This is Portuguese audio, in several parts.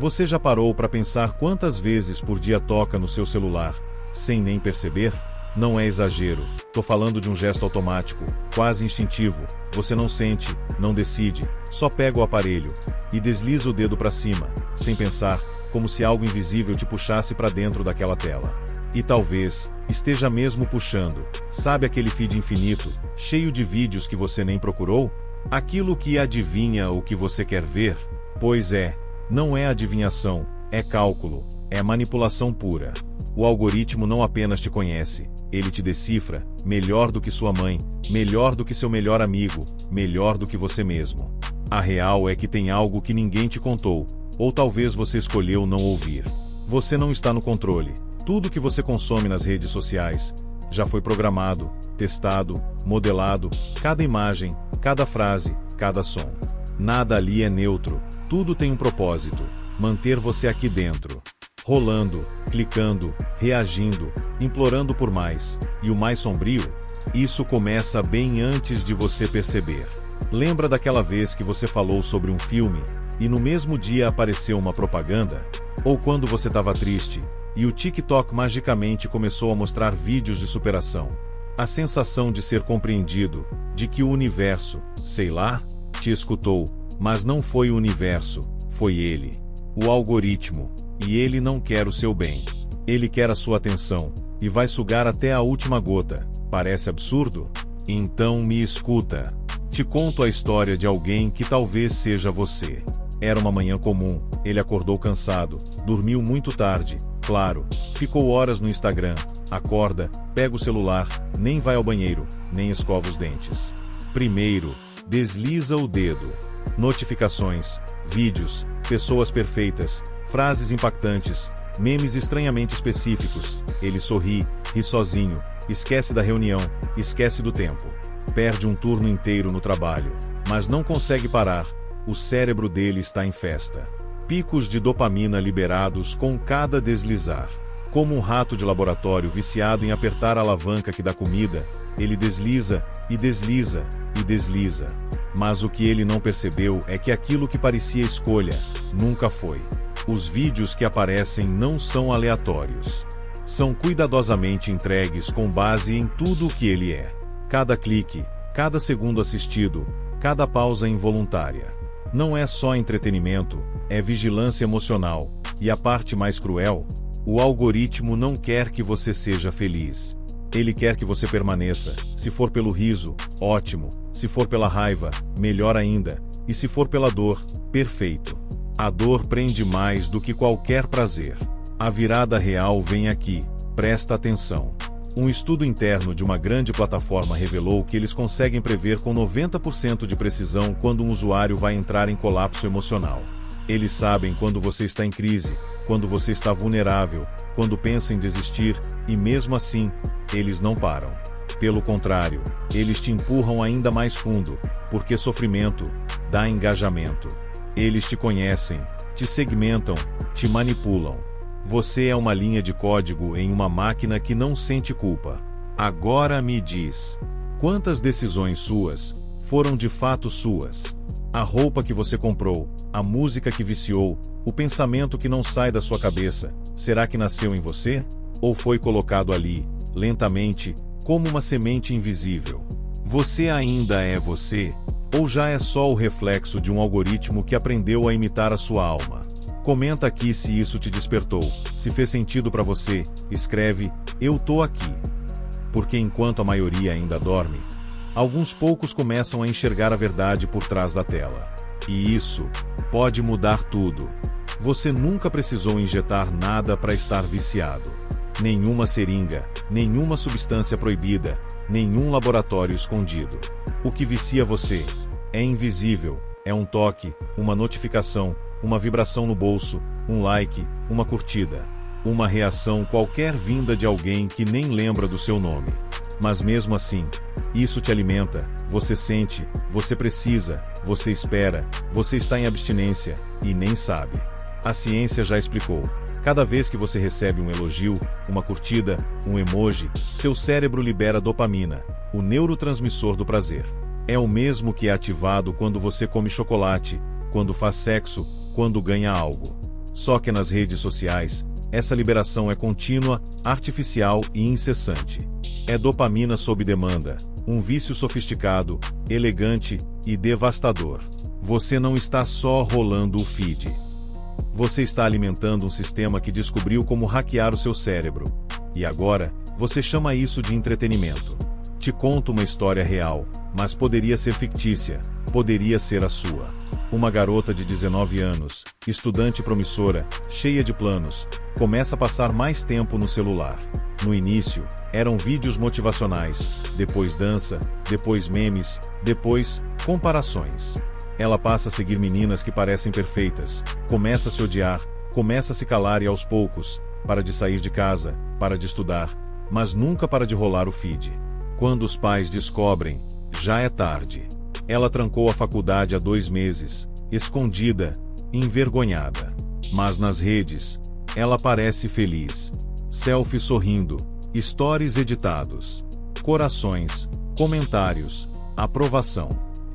Você já parou para pensar quantas vezes por dia toca no seu celular, sem nem perceber? Não é exagero, tô falando de um gesto automático, quase instintivo. Você não sente, não decide, só pega o aparelho e desliza o dedo para cima, sem pensar, como se algo invisível te puxasse para dentro daquela tela. E talvez esteja mesmo puxando. Sabe aquele feed infinito, cheio de vídeos que você nem procurou? Aquilo que adivinha o que você quer ver? Pois é, não é adivinhação, é cálculo, é manipulação pura. O algoritmo não apenas te conhece, ele te decifra, melhor do que sua mãe, melhor do que seu melhor amigo, melhor do que você mesmo. A real é que tem algo que ninguém te contou, ou talvez você escolheu não ouvir. Você não está no controle. Tudo que você consome nas redes sociais já foi programado, testado, modelado, cada imagem, cada frase, cada som. Nada ali é neutro, tudo tem um propósito: manter você aqui dentro. Rolando, clicando, reagindo, implorando por mais. E o mais sombrio? Isso começa bem antes de você perceber. Lembra daquela vez que você falou sobre um filme, e no mesmo dia apareceu uma propaganda? Ou quando você estava triste, e o TikTok magicamente começou a mostrar vídeos de superação? A sensação de ser compreendido, de que o universo, sei lá, te escutou, mas não foi o universo, foi ele. O algoritmo. E ele não quer o seu bem. Ele quer a sua atenção, e vai sugar até a última gota. Parece absurdo? Então me escuta. Te conto a história de alguém que talvez seja você. Era uma manhã comum, ele acordou cansado, dormiu muito tarde, claro, ficou horas no Instagram, acorda, pega o celular, nem vai ao banheiro, nem escova os dentes. Primeiro, desliza o dedo. Notificações, vídeos, pessoas perfeitas, frases impactantes, memes estranhamente específicos. Ele sorri, ri sozinho, esquece da reunião, esquece do tempo. Perde um turno inteiro no trabalho, mas não consegue parar. O cérebro dele está em festa. Picos de dopamina liberados com cada deslizar. Como um rato de laboratório viciado em apertar a alavanca que dá comida, ele desliza, e desliza, e desliza. Mas o que ele não percebeu é que aquilo que parecia escolha, nunca foi. Os vídeos que aparecem não são aleatórios. São cuidadosamente entregues com base em tudo o que ele é. Cada clique, cada segundo assistido, cada pausa involuntária. Não é só entretenimento, é vigilância emocional. E a parte mais cruel? O algoritmo não quer que você seja feliz. Ele quer que você permaneça. Se for pelo riso, ótimo. Se for pela raiva, melhor ainda. E se for pela dor, perfeito. A dor prende mais do que qualquer prazer. A virada real vem aqui, presta atenção. Um estudo interno de uma grande plataforma revelou que eles conseguem prever com 90% de precisão quando um usuário vai entrar em colapso emocional. Eles sabem quando você está em crise, quando você está vulnerável, quando pensa em desistir, e mesmo assim, eles não param. Pelo contrário, eles te empurram ainda mais fundo, porque sofrimento dá engajamento. Eles te conhecem, te segmentam, te manipulam. Você é uma linha de código em uma máquina que não sente culpa. Agora me diz, quantas decisões suas foram de fato suas? A roupa que você comprou, a música que viciou, o pensamento que não sai da sua cabeça, será que nasceu em você? Ou foi colocado ali, lentamente, como uma semente invisível? Você ainda é você? Ou já é só o reflexo de um algoritmo que aprendeu a imitar a sua alma? Comenta aqui se isso te despertou, se fez sentido para você, escreve, eu tô aqui. Porque enquanto a maioria ainda dorme, alguns poucos começam a enxergar a verdade por trás da tela. E isso pode mudar tudo. Você nunca precisou injetar nada para estar viciado. Nenhuma seringa, nenhuma substância proibida, nenhum laboratório escondido. O que vicia você é invisível, é um toque, uma notificação, uma vibração no bolso, um like, uma curtida, uma reação qualquer vinda de alguém que nem lembra do seu nome. Mas mesmo assim, isso te alimenta, você sente, você precisa, você espera, você está em abstinência, e nem sabe. A ciência já explicou. Cada vez que você recebe um elogio, uma curtida, um emoji, seu cérebro libera dopamina, o neurotransmissor do prazer. É o mesmo que é ativado quando você come chocolate, quando faz sexo, quando ganha algo. Só que nas redes sociais, essa liberação é contínua, artificial e incessante. É dopamina sob demanda, um vício sofisticado, elegante e devastador. Você não está só rolando o feed. Você está alimentando um sistema que descobriu como hackear o seu cérebro. E agora, você chama isso de entretenimento. Te conto uma história real, mas poderia ser fictícia, poderia ser a sua. Uma garota de 19 anos, estudante promissora, cheia de planos, começa a passar mais tempo no celular. No início, eram vídeos motivacionais, depois dança, depois memes, depois comparações. Ela passa a seguir meninas que parecem perfeitas, começa a se odiar, começa a se calar e aos poucos, para de sair de casa, para de estudar, mas nunca para de rolar o feed. Quando os pais descobrem, já é tarde. Ela trancou a faculdade há 2 meses, escondida, envergonhada. Mas nas redes, ela parece feliz. Selfie sorrindo, stories editados, corações, comentários, aprovação.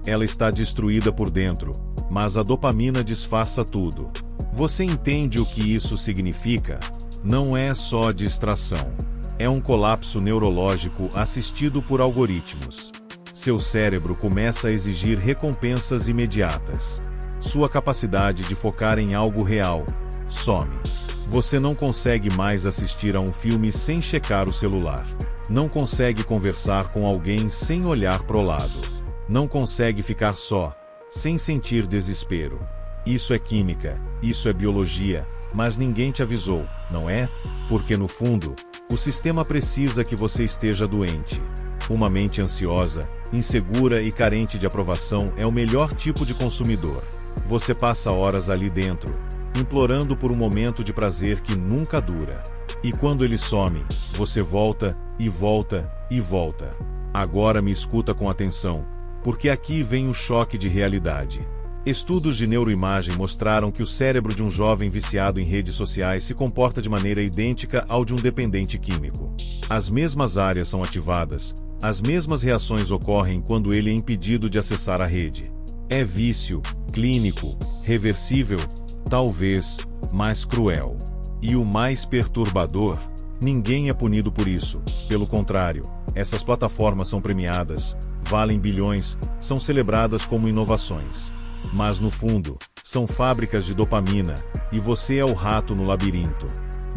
Ela está destruída por dentro, mas a dopamina disfarça tudo. Você entende o que isso significa? Não é só distração. É um colapso neurológico assistido por algoritmos. Seu cérebro começa a exigir recompensas imediatas. Sua capacidade de focar em algo real some. Você não consegue mais assistir a um filme sem checar o celular. Não consegue conversar com alguém sem olhar pro lado. Não consegue ficar só, sem sentir desespero. Isso é química, isso é biologia, mas ninguém te avisou, não é? Porque no fundo, o sistema precisa que você esteja doente. Uma mente ansiosa, insegura e carente de aprovação é o melhor tipo de consumidor. Você passa horas ali dentro, implorando por um momento de prazer que nunca dura. E quando ele some, você volta, e volta, e volta. Agora me escuta com atenção, porque aqui vem o choque de realidade. Estudos de neuroimagem mostraram que o cérebro de um jovem viciado em redes sociais se comporta de maneira idêntica ao de um dependente químico. As mesmas áreas são ativadas, as mesmas reações ocorrem quando ele é impedido de acessar a rede. É vício, clínico, reversível, talvez, mas cruel. E o mais perturbador, ninguém é punido por isso. Pelo contrário, essas plataformas são premiadas, valem bilhões, são celebradas como inovações. Mas no fundo, são fábricas de dopamina, e você é o rato no labirinto.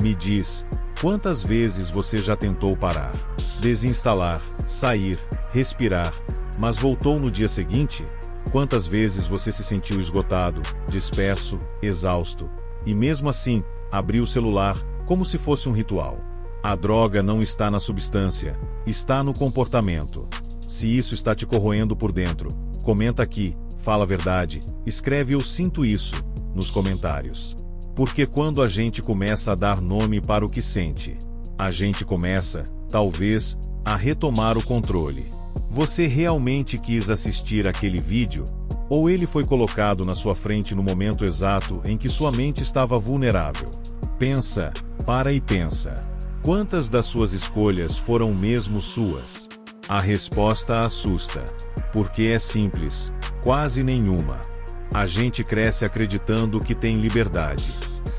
Me diz, quantas vezes você já tentou parar, desinstalar, sair, respirar, mas voltou no dia seguinte? Quantas vezes você se sentiu esgotado, disperso, exausto, e mesmo assim, abriu o celular, como se fosse um ritual? A droga não está na substância, está no comportamento. Se isso está te corroendo por dentro, comenta aqui, fala a verdade, escreve "eu sinto isso" nos comentários. Porque quando a gente começa a dar nome para o que sente, a gente começa, talvez, a retomar o controle. Você realmente quis assistir aquele vídeo? Ou ele foi colocado na sua frente no momento exato em que sua mente estava vulnerável? Pensa, para e pensa. Quantas das suas escolhas foram mesmo suas? A resposta assusta. Porque é simples, quase nenhuma. A gente cresce acreditando que tem liberdade,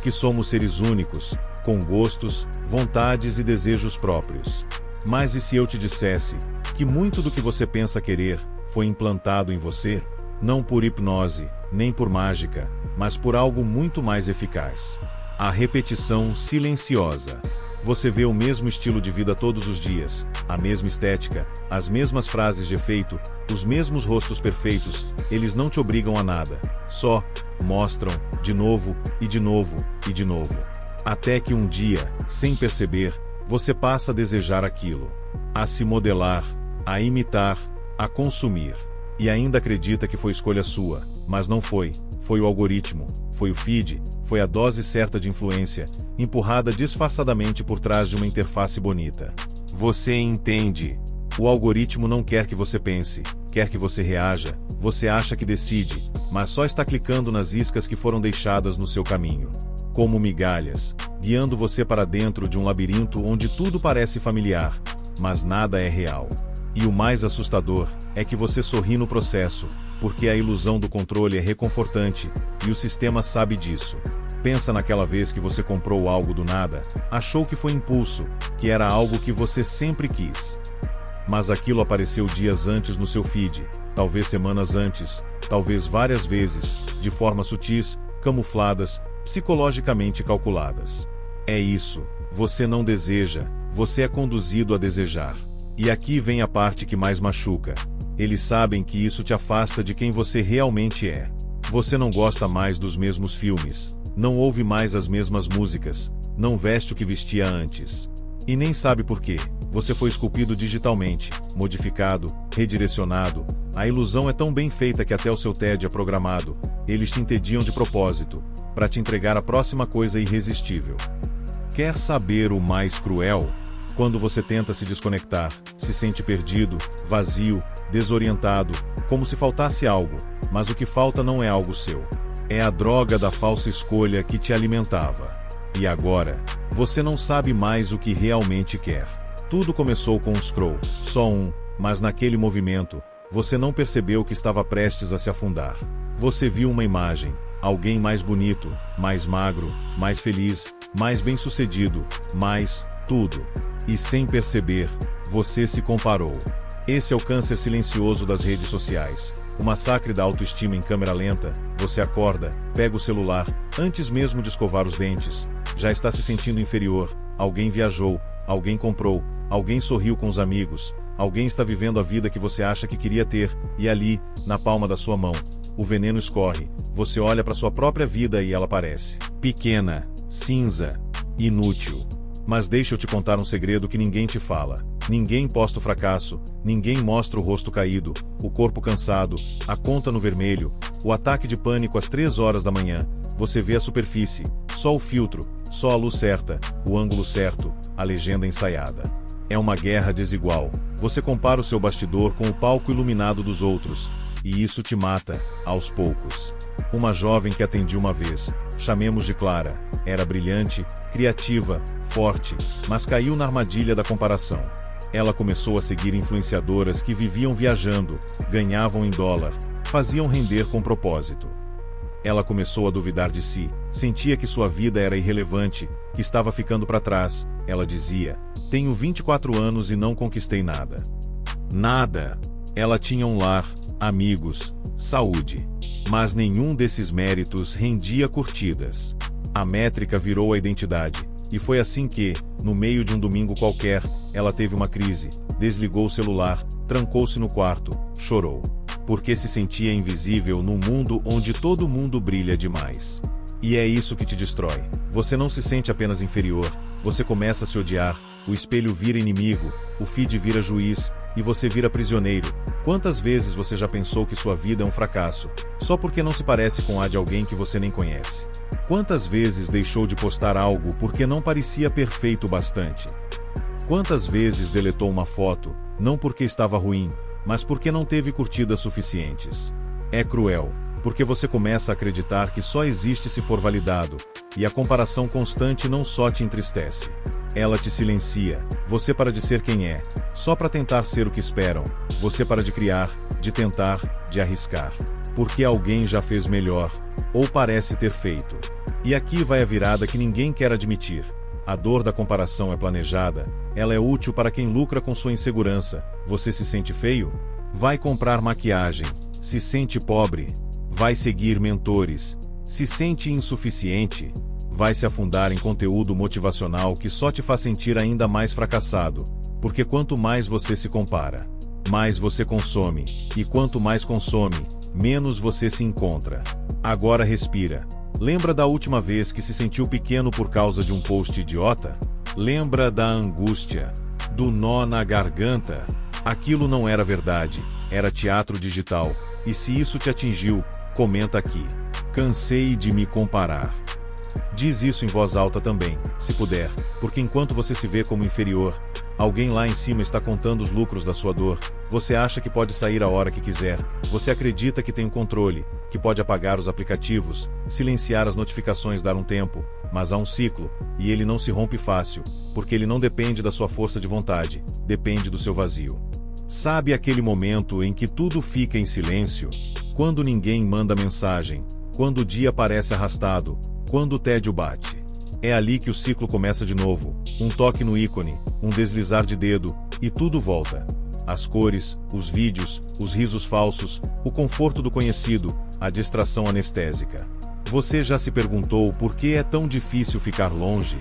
que somos seres únicos, com gostos, vontades e desejos próprios. Mas e se eu te dissesse que muito do que você pensa querer foi implantado em você? Não por hipnose, nem por mágica, mas por algo muito mais eficaz. A repetição silenciosa. Você vê o mesmo estilo de vida todos os dias, a mesma estética, as mesmas frases de efeito, os mesmos rostos perfeitos, eles não te obrigam a nada, só mostram, de novo, e de novo, e de novo. Até que um dia, sem perceber, você passa a desejar aquilo, a se modelar, a imitar, a consumir. E ainda acredita que foi escolha sua, mas não foi, foi o algoritmo, foi o feed, foi a dose certa de influência, empurrada disfarçadamente por trás de uma interface bonita. Você entende? O algoritmo não quer que você pense, quer que você reaja, você acha que decide, mas só está clicando nas iscas que foram deixadas no seu caminho. Como migalhas, guiando você para dentro de um labirinto onde tudo parece familiar, mas nada é real. E o mais assustador é que você sorri no processo, porque a ilusão do controle é reconfortante, e o sistema sabe disso. Pensa naquela vez que você comprou algo do nada, achou que foi impulso, que era algo que você sempre quis. Mas aquilo apareceu dias antes no seu feed, talvez semanas antes, talvez várias vezes, de formas sutis, camufladas, psicologicamente calculadas. É isso, você não deseja, você é conduzido a desejar. E aqui vem a parte que mais machuca. Eles sabem que isso te afasta de quem você realmente é. Você não gosta mais dos mesmos filmes, não ouve mais as mesmas músicas, não veste o que vestia antes. E nem sabe por quê. Você foi esculpido digitalmente, modificado, redirecionado. A ilusão é tão bem feita que até o seu TED é programado. Eles te entediam de propósito, para te entregar a próxima coisa irresistível. Quer saber o mais cruel? Quando você tenta se desconectar, se sente perdido, vazio, desorientado, como se faltasse algo, mas o que falta não é algo seu. É a droga da falsa escolha que te alimentava. E agora, você não sabe mais o que realmente quer. Tudo começou com um scroll, só um, mas naquele movimento, você não percebeu que estava prestes a se afundar. Você viu uma imagem, alguém mais bonito, mais magro, mais feliz, mais bem-sucedido, mais tudo. E sem perceber, você se comparou. Esse é o câncer silencioso das redes sociais. O massacre da autoestima em câmera lenta. Você acorda, pega o celular, antes mesmo de escovar os dentes, já está se sentindo inferior. Alguém viajou, alguém comprou, alguém sorriu com os amigos, alguém está vivendo a vida que você acha que queria ter, e ali, na palma da sua mão, o veneno escorre. Você olha para sua própria vida e ela parece pequena, cinza, inútil. Mas deixa eu te contar um segredo que ninguém te fala. Ninguém posta o fracasso, ninguém mostra o rosto caído, o corpo cansado, a conta no vermelho, o ataque de pânico às 3 horas da manhã. Você vê a superfície, só o filtro, só a luz certa, o ângulo certo, a legenda ensaiada. É uma guerra desigual. Você compara o seu bastidor com o palco iluminado dos outros, e isso te mata, aos poucos. Uma jovem que atendi uma vez, chamemos de Clara, era brilhante, criativa, forte, mas caiu na armadilha da comparação. Ela começou a seguir influenciadoras que viviam viajando, ganhavam em dólar, faziam render com propósito. Ela começou a duvidar de si, sentia que sua vida era irrelevante, que estava ficando para trás. Ela dizia: tenho 24 anos e não conquistei nada. Nada. Ela tinha um lar, amigos, saúde. Mas nenhum desses méritos rendia curtidas. A métrica virou a identidade. E foi assim que, no meio de um domingo qualquer, ela teve uma crise, desligou o celular, trancou-se no quarto, chorou. Porque se sentia invisível num mundo onde todo mundo brilha demais. E é isso que te destrói. Você não se sente apenas inferior, você começa a se odiar, o espelho vira inimigo, o feed vira juiz, e você vira prisioneiro. Quantas vezes você já pensou que sua vida é um fracasso, só porque não se parece com a de alguém que você nem conhece? Quantas vezes deixou de postar algo porque não parecia perfeito o bastante? Quantas vezes deletou uma foto, não porque estava ruim, mas porque não teve curtidas suficientes? É cruel, porque você começa a acreditar que só existe se for validado, e a comparação constante não só te entristece. Ela te silencia, você para de ser quem é, só para tentar ser o que esperam, você para de criar, de tentar, de arriscar. Porque alguém já fez melhor, ou parece ter feito. E aqui vai a virada que ninguém quer admitir. A dor da comparação é planejada, ela é útil para quem lucra com sua insegurança. Você se sente feio? Vai comprar maquiagem. Se sente pobre? Vai seguir mentores. Se sente insuficiente? Vai se afundar em conteúdo motivacional que só te faz sentir ainda mais fracassado. Porque quanto mais você se compara, mais você consome. E quanto mais consome, menos você se encontra. Agora respira. Lembra da última vez que se sentiu pequeno por causa de um post idiota? Lembra da angústia, do nó na garganta? Aquilo não era verdade, era teatro digital. E se isso te atingiu, comenta aqui. Cansei de me comparar. Diz isso em voz alta também, se puder, porque enquanto você se vê como inferior, alguém lá em cima está contando os lucros da sua dor. Você acha que pode sair a hora que quiser, você acredita que tem o controle, que pode apagar os aplicativos, silenciar as notificações, dar um tempo, mas há um ciclo, e ele não se rompe fácil, porque ele não depende da sua força de vontade, depende do seu vazio. Sabe aquele momento em que tudo fica em silêncio? Quando ninguém manda mensagem, quando o dia parece arrastado, Quando o tédio bate. É ali que o ciclo começa de novo, um toque no ícone, um deslizar de dedo, e tudo volta. As cores, os vídeos, os risos falsos, o conforto do conhecido, a distração anestésica. Você já se perguntou por que é tão difícil ficar longe?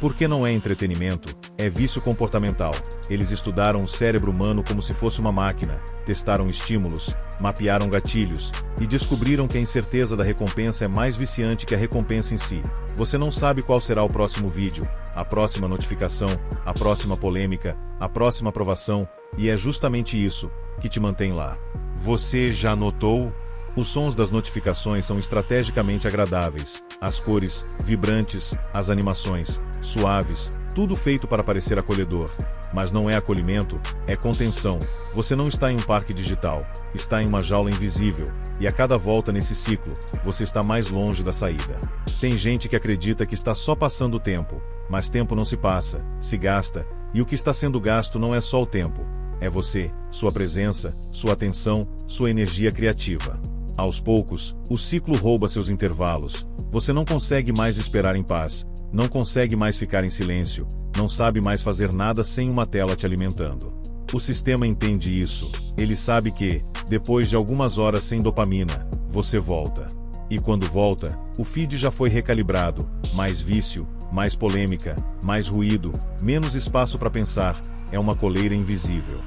Porque não é entretenimento, é vício comportamental. Eles estudaram o cérebro humano como se fosse uma máquina, testaram estímulos, mapearam gatilhos, e descobriram que a incerteza da recompensa é mais viciante que a recompensa em si. Você não sabe qual será o próximo vídeo, a próxima notificação, a próxima polêmica, a próxima aprovação, e é justamente isso que te mantém lá. Você já notou? Os sons das notificações são estrategicamente agradáveis, as cores, vibrantes, as animações, suaves, tudo feito para parecer acolhedor. Mas não é acolhimento, é contenção. Você não está em um parque digital, está em uma jaula invisível, e a cada volta nesse ciclo, você está mais longe da saída. Tem gente que acredita que está só passando o tempo, mas tempo não se passa, se gasta, e o que está sendo gasto não é só o tempo, é você, sua presença, sua atenção, sua energia criativa. Aos poucos, o ciclo rouba seus intervalos. Você não consegue mais esperar em paz, não consegue mais ficar em silêncio, não sabe mais fazer nada sem uma tela te alimentando. O sistema entende isso. Ele sabe que, depois de algumas horas sem dopamina, você volta. E quando volta, o feed já foi recalibrado, mais vício, mais polêmica, mais ruído, menos espaço para pensar, é uma coleira invisível.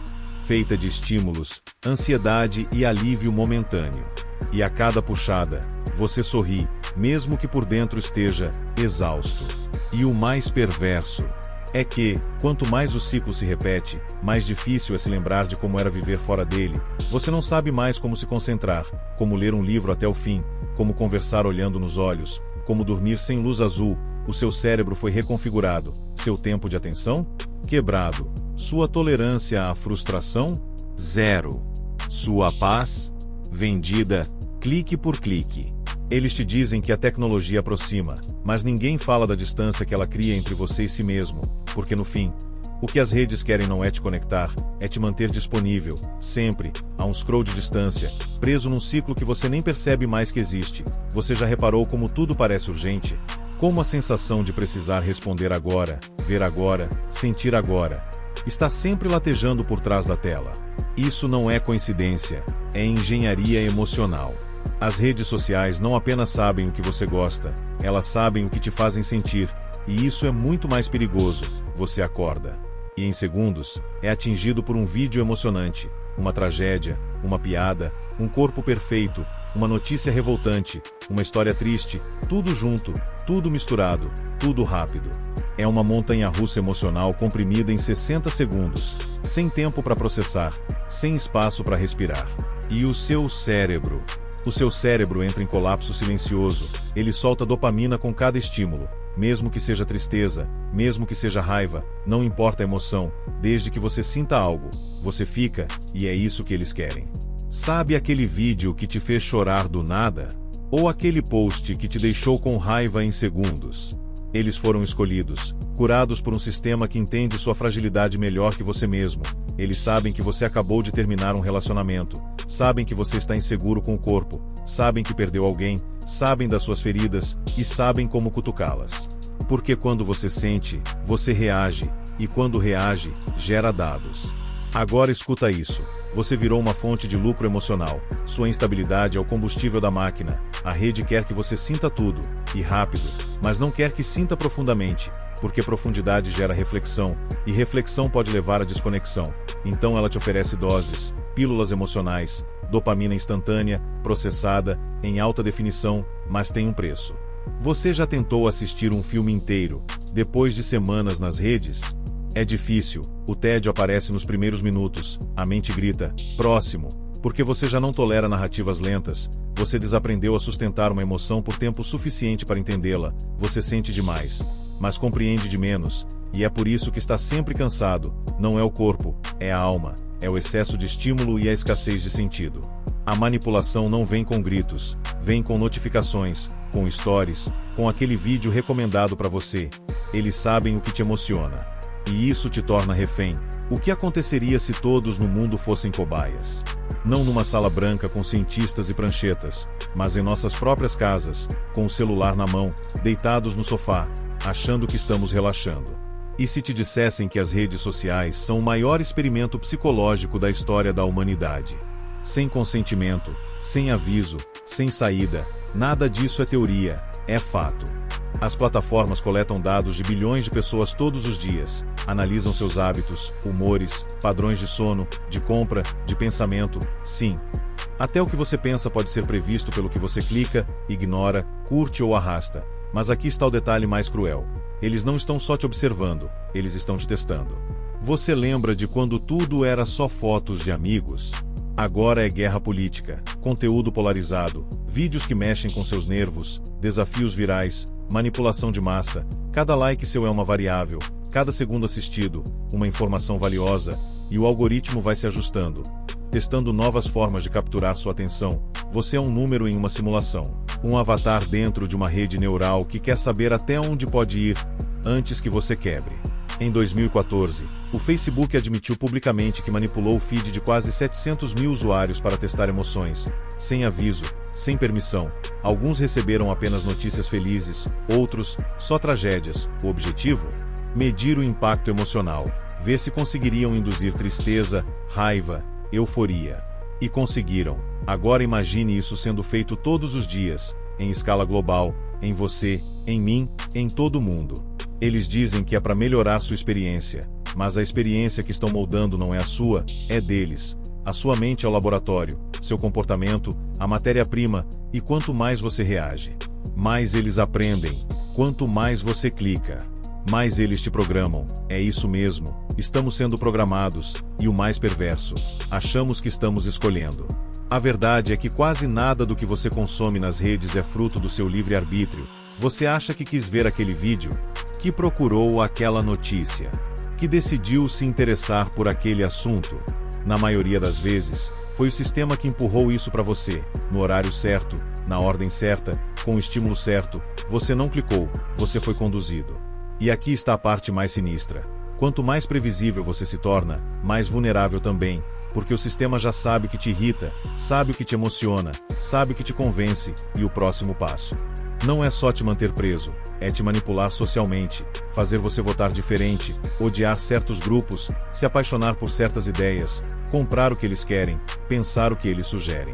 Feita de estímulos, ansiedade e alívio momentâneo. E a cada puxada, você sorri, mesmo que por dentro esteja exausto. E o mais perverso é que, quanto mais o ciclo se repete, mais difícil é se lembrar de como era viver fora dele. Você não sabe mais como se concentrar, como ler um livro até o fim, como conversar olhando nos olhos, como dormir sem luz azul. O seu cérebro foi reconfigurado, seu tempo de atenção? Quebrado. Sua tolerância à frustração? Zero. Sua paz? Vendida, clique por clique. Eles te dizem que a tecnologia aproxima, mas ninguém fala da distância que ela cria entre você e si mesmo, porque no fim, o que as redes querem não é te conectar, é te manter disponível, sempre, a um scroll de distância, preso num ciclo que você nem percebe mais que existe. Você já reparou como tudo parece urgente? Como a sensação de precisar responder agora, ver agora, sentir agora, está sempre latejando por trás da tela. Isso não é coincidência, é engenharia emocional. As redes sociais não apenas sabem o que você gosta, elas sabem o que te fazem sentir, e isso é muito mais perigoso. Você acorda, e em segundos, é atingido por um vídeo emocionante, uma tragédia, uma piada, um corpo perfeito, uma notícia revoltante, uma história triste, tudo junto, tudo misturado, tudo rápido. É uma montanha-russa emocional comprimida em 60 segundos, sem tempo para processar, sem espaço para respirar. E o seu cérebro? O seu cérebro entra em colapso silencioso, ele solta dopamina com cada estímulo, mesmo que seja tristeza, mesmo que seja raiva, não importa a emoção, desde que você sinta algo, você fica, e é isso que eles querem. Sabe aquele vídeo que te fez chorar do nada? Ou aquele post que te deixou com raiva em segundos? Eles foram escolhidos, curados por um sistema que entende sua fragilidade melhor que você mesmo. Eles sabem que você acabou de terminar um relacionamento, sabem que você está inseguro com o corpo, sabem que perdeu alguém, sabem das suas feridas, e sabem como cutucá-las. Porque quando você sente, você reage, e quando reage, gera dados. Agora escuta isso. Você virou uma fonte de lucro emocional. Sua instabilidade é o combustível da máquina. A rede quer que você sinta tudo, e rápido, mas não quer que sinta profundamente, porque profundidade gera reflexão, e reflexão pode levar à desconexão. Então ela te oferece doses, pílulas emocionais, dopamina instantânea, processada, em alta definição, mas tem um preço. Você já tentou assistir um filme inteiro, depois de semanas nas redes? É difícil, o tédio aparece nos primeiros minutos, a mente grita, próximo, porque você já não tolera narrativas lentas, você desaprendeu a sustentar uma emoção por tempo suficiente para entendê-la, você sente demais, mas compreende de menos, e é por isso que está sempre cansado. Não é o corpo, é a alma, é o excesso de estímulo e a escassez de sentido. A manipulação não vem com gritos, vem com notificações, com stories, com aquele vídeo recomendado para você. Eles sabem o que te emociona. E isso te torna refém, O que aconteceria se todos no mundo fossem cobaias? Não numa sala branca com cientistas e pranchetas, mas em nossas próprias casas, com o celular na mão, deitados no sofá, achando que estamos relaxando. E se te dissessem que as redes sociais são o maior experimento psicológico da história da humanidade? Sem consentimento, sem aviso, sem saída, nada disso é teoria, é fato. As plataformas coletam dados de bilhões de pessoas todos os dias, analisam seus hábitos, humores, padrões de sono, de compra, de pensamento, sim. Até o que você pensa pode ser previsto pelo que você clica, ignora, curte ou arrasta. Mas aqui está o detalhe mais cruel. Eles não estão só te observando, eles estão te testando. Você lembra de quando tudo era só fotos de amigos? Agora é guerra política, conteúdo polarizado, vídeos que mexem com seus nervos, desafios virais, manipulação de massa, cada like seu é uma variável, cada segundo assistido, uma informação valiosa, e o algoritmo vai se ajustando, testando novas formas de capturar sua atenção. Você é um número em uma simulação, um avatar dentro de uma rede neural que quer saber até onde pode ir, antes que você quebre. Em 2014, o Facebook admitiu publicamente que manipulou o feed de quase 700 mil usuários para testar emoções, sem aviso, sem permissão. Alguns receberam apenas notícias felizes, outros, só tragédias. O objetivo? Medir o impacto emocional, ver se conseguiriam induzir tristeza, raiva, euforia. E conseguiram. Agora imagine isso sendo feito todos os dias, em escala global, em você, em mim, em todo mundo. Eles dizem que é para melhorar sua experiência, mas a experiência que estão moldando não é a sua, é deles. A sua mente é o laboratório, seu comportamento, a matéria-prima, e quanto mais você reage, mais eles aprendem. Quanto mais você clica, mais eles te programam. É isso mesmo, estamos sendo programados, e o mais perverso, achamos que estamos escolhendo. A verdade é que quase nada do que você consome nas redes é fruto do seu livre-arbítrio. Você acha que quis ver aquele vídeo? Que procurou aquela notícia? Que decidiu se interessar por aquele assunto? Na maioria das vezes, foi o sistema que empurrou isso para você, no horário certo, na ordem certa, com o estímulo certo. Você não clicou, você foi conduzido. E aqui está a parte mais sinistra. Quanto mais previsível você se torna, mais vulnerável também, porque o sistema já sabe o que te irrita, sabe o que te emociona, sabe o que te convence, e o próximo passo. Não é só te manter preso, é te manipular socialmente, fazer você votar diferente, odiar certos grupos, se apaixonar por certas ideias, comprar o que eles querem, pensar o que eles sugerem.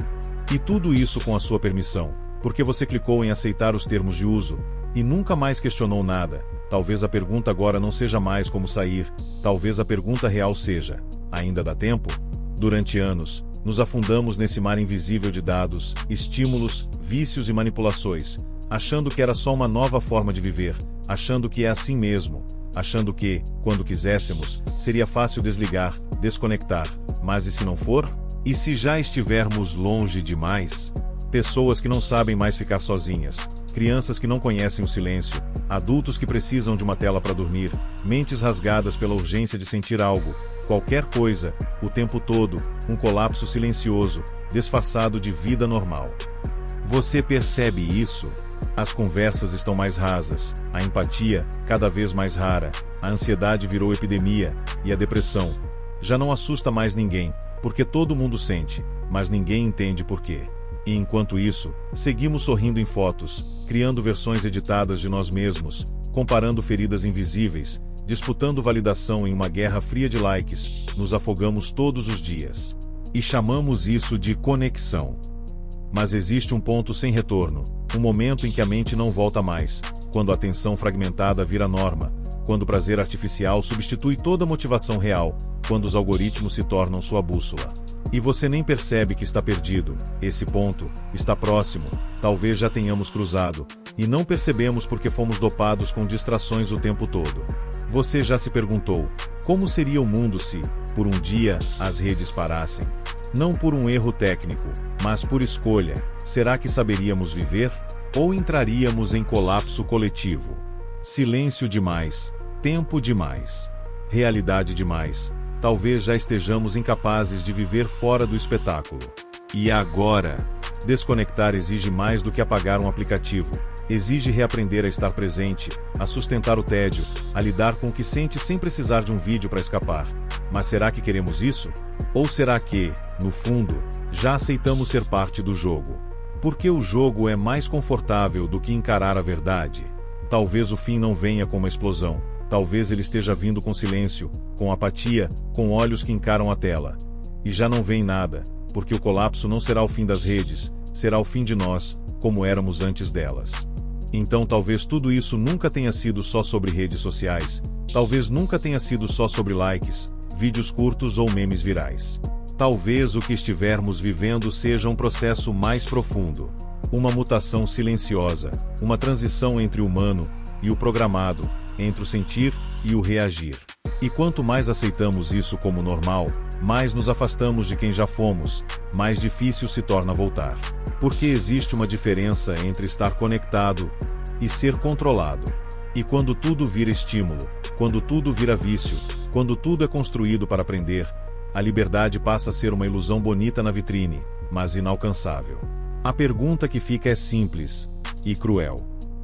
E tudo isso com a sua permissão, porque você clicou em aceitar os termos de uso, e nunca mais questionou nada. Talvez a pergunta agora não seja mais como sair, talvez a pergunta real seja: ainda dá tempo? Durante anos, nos afundamos nesse mar invisível de dados, estímulos, vícios e manipulações, achando que era só uma nova forma de viver, achando que é assim mesmo, achando que, quando quiséssemos, seria fácil desligar, desconectar. Mas e se não for? E se já estivermos longe demais? Pessoas que não sabem mais ficar sozinhas, crianças que não conhecem o silêncio, adultos que precisam de uma tela para dormir, mentes rasgadas pela urgência de sentir algo, qualquer coisa, o tempo todo, um colapso silencioso, disfarçado de vida normal. Você percebe isso? As conversas estão mais rasas, a empatia, cada vez mais rara, a ansiedade virou epidemia, e a depressão já não assusta mais ninguém, porque todo mundo sente, mas ninguém entende por quê. E enquanto isso, seguimos sorrindo em fotos, criando versões editadas de nós mesmos, comparando feridas invisíveis, disputando validação em uma guerra fria de likes, nos afogamos todos os dias. E chamamos isso de conexão. Mas existe um ponto sem retorno, um momento em que a mente não volta mais, quando a atenção fragmentada vira norma, quando o prazer artificial substitui toda a motivação real, quando os algoritmos se tornam sua bússola. E você nem percebe que está perdido. Esse ponto está próximo, talvez já tenhamos cruzado, e não percebemos porque fomos dopados com distrações o tempo todo. Você já se perguntou, como seria o mundo se, por um dia, as redes parassem? Não por um erro técnico, mas por escolha. Será que saberíamos viver? Ou entraríamos em colapso coletivo? Silêncio demais, tempo demais, realidade demais. Talvez já estejamos incapazes de viver fora do espetáculo. E agora? Desconectar exige mais do que apagar um aplicativo. Exige reaprender a estar presente, a sustentar o tédio, a lidar com o que sente sem precisar de um vídeo para escapar. Mas será que queremos isso? Ou será que, no fundo, já aceitamos ser parte do jogo? Porque o jogo é mais confortável do que encarar a verdade. Talvez o fim não venha com uma explosão. Talvez ele esteja vindo com silêncio, com apatia, com olhos que encaram a tela. E já não vem nada, porque o colapso não será o fim das redes, será o fim de nós, como éramos antes delas. Então talvez tudo isso nunca tenha sido só sobre redes sociais, talvez nunca tenha sido só sobre likes, vídeos curtos ou memes virais. Talvez o que estivermos vivendo seja um processo mais profundo. Uma mutação silenciosa, uma transição entre o humano e o programado, entre o sentir e o reagir. E quanto mais aceitamos isso como normal, mais nos afastamos de quem já fomos, mais difícil se torna voltar. Porque existe uma diferença entre estar conectado e ser controlado. E quando tudo vira estímulo, quando tudo vira vício, quando tudo é construído para aprender, a liberdade passa a ser uma ilusão bonita na vitrine, mas inalcançável. A pergunta que fica é simples e cruel.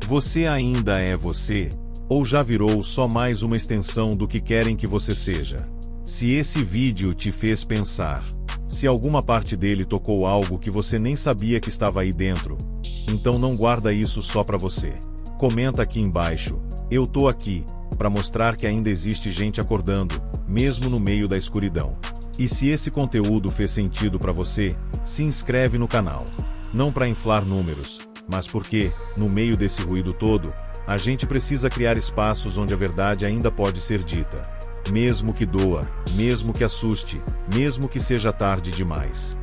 Você ainda é você? Ou já virou só mais uma extensão do que querem que você seja? Se esse vídeo te fez pensar, se alguma parte dele tocou algo que você nem sabia que estava aí dentro, então não guarda isso só pra você. Comenta aqui embaixo, eu tô aqui, para mostrar que ainda existe gente acordando, mesmo no meio da escuridão. E se esse conteúdo fez sentido pra você, se inscreve no canal. Não para inflar números, mas porque, no meio desse ruído todo, a gente precisa criar espaços onde a verdade ainda pode ser dita. Mesmo que doa, mesmo que assuste, mesmo que seja tarde demais.